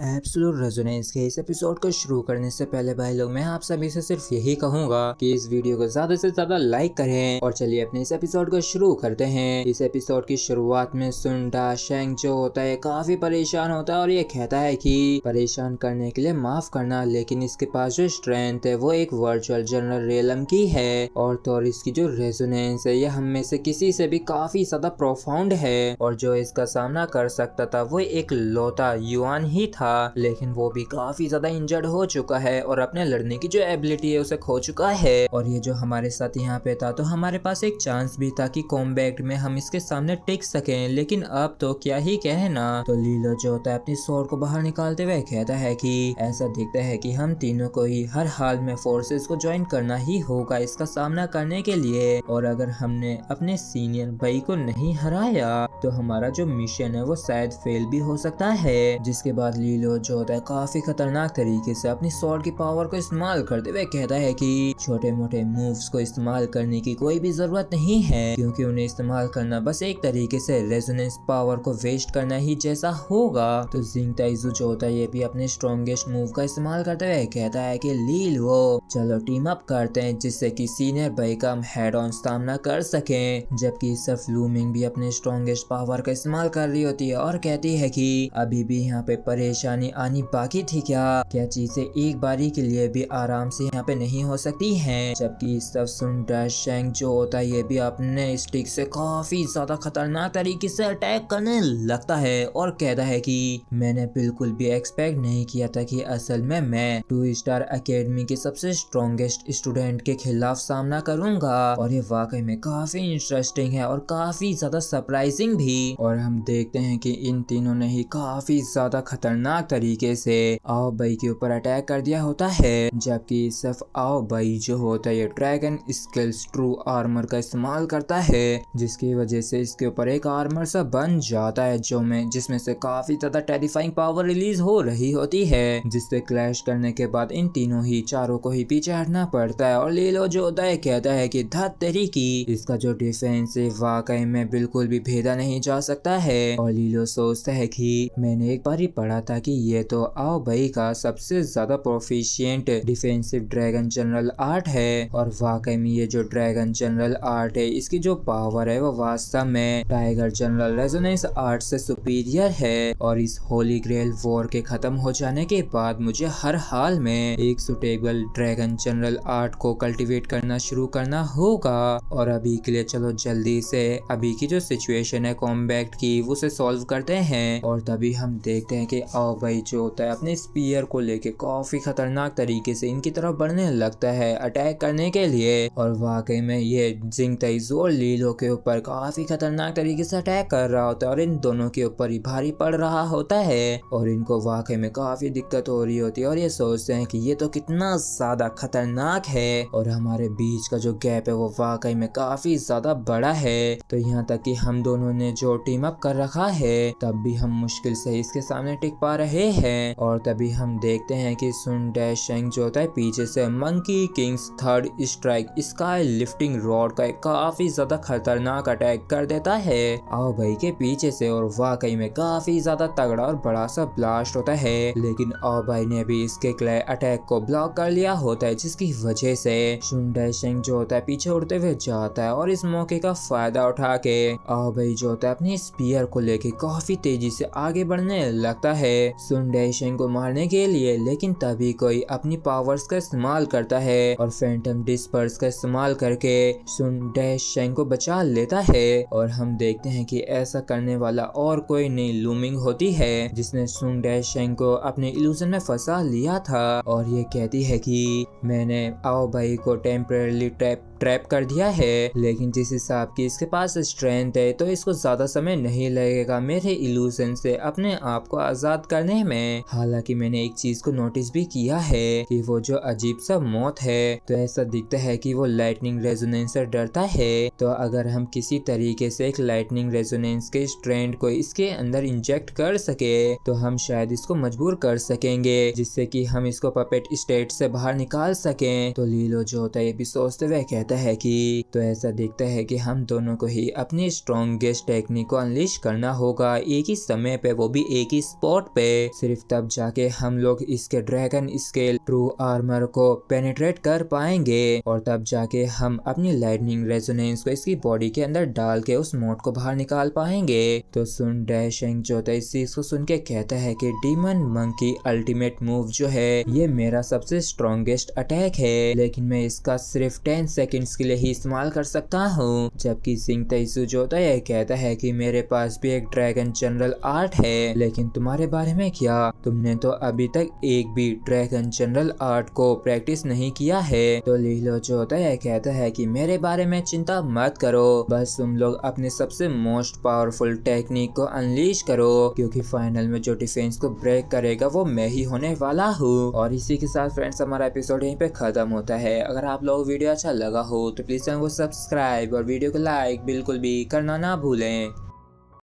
Absolute resonance के इस episode को शुरू करने से पहले भाई लोग मैं आप सभी से सिर्फ यही कहूंगा कि इस वीडियो को ज्यादा से ज्यादा लाइक करें और चलिए अपने इस एपिसोड को शुरू करते हैं। इस एपिसोड की शुरुआत में सुन डा शेंग जो होता है काफी परेशान होता है और ये कहता है कि परेशान करने के लिए माफ करना, लेकिन इसके पास जो स्ट्रेंथ है वो एक वर्चुअल जनरल रियलम की है और तो इसकी जो रेजोनेंस है ये हम में से किसी से भी काफी ज्यादा प्रोफाउंड है और जो इसका सामना कर सकता था वो एक लौता युआन ही था, लेकिन वो भी काफी ज्यादा इंजर्ड हो चुका है और अपने लड़ने की जो एबिलिटी है उसे खो चुका है। और ये जो हमारे साथ यहाँ पे था तो हमारे पास एक चांस भी था कि कॉम्बैट में हम इसके सामने टिक सकें, लेकिन अब तो क्या ही कहना। तो लीलो जो होता है अपनी स्वॉर्ड को बाहर निकालते हुए कहता है कि ऐसा दिखता है कि हम तीनों को ही हर हाल में फोर्सेस को ज्वाइन करना ही होगा इसका सामना करने के लिए, और अगर हमने अपने सीनियर भाई को नहीं हराया तो हमारा जो मिशन है वो शायद फेल भी हो सकता है। जिसके बाद लीलो जो होता है काफी खतरनाक तरीके से अपनी स्वॉर्ड की पावर को इस्तेमाल करते हुए कहता है कि छोटे मोटे मूव्स को इस्तेमाल करने की कोई भी जरूरत नहीं है, क्योंकि उन्हें इस्तेमाल करना बस एक तरीके से रेजोनेंस पावर को वेस्ट करना ही जैसा होगा। तो जिंग ताइजू जो होता है ये भी अपने स्ट्रॉन्गेस्ट मूव का इस्तेमाल करते हुए कहता है कि लीलो चलो टीम अप करते हैं जिससे कि सीनियर भाई का हम हेड ऑन सामना कर सकें। जबकि सिर्फ लूमिंग भी अपने स्ट्रॉन्गेस्ट पावर का इस्तेमाल कर रही होती है और कहती है कि अभी भी यहाँ पे परेशानी आनी बाकी थी क्या चीजें एक बारी के लिए भी आराम से यहाँ पे नहीं हो सकती हैं। जबकि सब सुन शेंग जो होता है ये भी अपने स्टिक से काफी ज्यादा खतरनाक तरीके से अटैक करने लगता है और कहता है कि मैंने बिल्कुल भी एक्सपेक्ट नहीं किया था कि असल में मैं 2 स्टार एकेडमी के सबसे स्ट्रॉन्गेस्ट स्टूडेंट के खिलाफ सामना करूंगा। और ये वाकई में काफी इंटरेस्टिंग है और काफी ज्यादा सरप्राइजिंग भी। और हम देखते हैं कि इन तीनों ने ही काफी ज्यादा खतरनाक तरीके से आओ भाई के ऊपर अटैक कर दिया होता है। जबकि सिर्फ आओ भाई जो होता है ये ड्रैगन स्किल्स ट्रू आर्मर का इस्तेमाल करता है, जिसकी वजह से इसके ऊपर एक आर्मर सा बन जाता है जिसमें से काफी ज्यादा टेरिफाइंग पावर रिलीज हो रही होती है, जिससे क्लैश करने के बाद इन तीनों ही चारों को ही पीछे हटना पड़ता है। और लीलो जो होता है कहता है कि धत तेरी की इसका जो डिफेंस है वाकई में बिल्कुल भी भेदा नहीं जा सकता है। और लीलो सोचता है कि मैंने एक बार ही पढ़ा था कि ये तो आओ भाई का सबसे ज्यादा proficient defensive dragon general art है, और वाकई में ये जो ड्रैगन जनरल आर्ट है इसकी जो पावर है वो वास्तव में टाइगर जनरल रेजोनेंस आर्ट से सुपीरियर है। और इस होली ग्रेल वॉर के खत्म हो जाने के बाद मुझे हर हाल में एक सुटेबल ड्रैगन जनरल आर्ट को कल्टीवेट करना शुरू करना होगा। और अभी के लिए चलो जल्दी से अभी की जो सिचुएशन है कॉम्बैट की उसे सॉल्व करते हैं। और तभी हम देखते हैं कि आओ भाई जो होता है अपने स्पीयर को लेके काफी खतरनाक तरीके से इनकी तरफ बढ़ने लगता है अटैक करने के लिए। और वाकई में ये जिंग ताइजू और लीलो के ऊपर काफी खतरनाक तरीके से अटैक कर रहा होता है और इन दोनों के ऊपर ही भारी पड़ रहा होता है और इनको वाकई में काफी दिक्कत हो रही होती है। और ये सोचते हैं कि ये तो कितना ज्यादा खतरनाक है और हमारे बीच का जो गैप है वो वाकई में काफी ज्यादा बड़ा है। तो यहाँ तक कि हम दोनों ने जो टीम अप कर रखा है तब भी हम मुश्किल से इसके सामने टिक पा रहे हैं। और तभी हम देखते हैं कि सुन शेंग जो होता है पीछे से monkey Kings third strike sky lifting rod का एक काफी ज्यादा खतरनाक अटैक कर देता है आओ भाई के पीछे से, और वाकई में काफी ज्यादा तगड़ा और बड़ा सा ब्लास्ट होता है। लेकिन आओ भाई ने भी इसके अटैक को ब्लॉक कर लिया होता है, जिसकी वजह से सुन शेंग जो होता है पीछे उड़ते हुए जाता है और इस मौके का फायदा उठा के आओ भाई जो होता है अपने स्पीयर को लेके काफी तेजी से आगे बढ़ने लगता है सुन शेंग को मारने के लिए। लेकिन तभी कोई अपनी पावर्स का इस्तेमाल करता है और फैंटम डिस्पर्स का इस्तेमाल करके सुन शेंग को बचा लेता है। और हम देखते हैं कि ऐसा करने वाला और कोई नहीं लूमिंग होती है, जिसने सुन शेंग को अपने इल्यूजन में फंसा लिया था। और ये कहती है कि मैंने आओ भाई को टेम्परेली ट्रैप कर दिया है, लेकिन जिस हिसाब की इसके पास स्ट्रेंथ है तो इसको ज्यादा समय नहीं लगेगा मेरे इल्यूजन से अपने आप को आजाद करने में। हालांकि मैंने एक चीज को नोटिस भी किया है कि वो जो अजीब सा मौत है तो ऐसा दिखता है कि वो लाइटनिंग रेजोनेंस से डरता है। तो अगर हम किसी तरीके से एक लाइटनिंग रेजोनेंस के स्ट्रेंथ को इसके अंदर इंजेक्ट कर सके तो हम शायद इसको मजबूर कर सकेंगे, जिससे कि हम इसको पपेट स्टेट से बाहर निकाल सकें। तो लीलो जो होता है ये भी सोचते हुए कहता कहता है कि तो ऐसा दिखता है कि हम दोनों को ही अपनी स्ट्रॉन्गेस्ट टेक्निक को अनलीश करना होगा एक ही समय पे, वो भी एक ही स्पॉट पे। सिर्फ तब जाके हम लोग इसके ड्रैगन स्केल ट्रू आर्मर को पेनिट्रेट कर पाएंगे और तब जाके हम अपनी लाइटनिंग रेजोनेंस को इसकी बॉडी के अंदर डाल के उस मोड को बाहर निकाल पाएंगे। तो सुन डैशिंग जो था इस चीज को सुन के कहता है कि डीमन मंकी अल्टीमेट मूव जो है ये मेरा सबसे स्ट्रॉन्गेस्ट अटैक है, लेकिन मैं इसका सिर्फ 10 सेकंड्स के लिए ही इस्तेमाल कर सकता हूँ। जबकि सिंह तैसू जो था ये कहता है कि मेरे पास भी एक ड्रैगन जनरल आर्ट है, लेकिन तुम्हारे बारे में क्या? तुमने तो अभी तक एक भी ड्रैगन जनरल आर्ट को प्रैक्टिस नहीं किया है। तो लीलो जो होता है कहता है कि मेरे बारे में चिंता मत करो, बस तुम लोग अपने सबसे मोस्ट पावरफुल टेक्निक को अनलीश करो, क्योंकि फाइनल में जो डिफेंस को ब्रेक करेगा वो मैं ही होने वाला हूँ। और इसी के साथ फ्रेंड्स हमारा एपिसोड यहीं पे खत्म होता है। अगर आप लोग वीडियो अच्छा लगा हो तो प्लीज चैनल को सब्सक्राइब और वीडियो को लाइक बिल्कुल भी करना ना भूलें।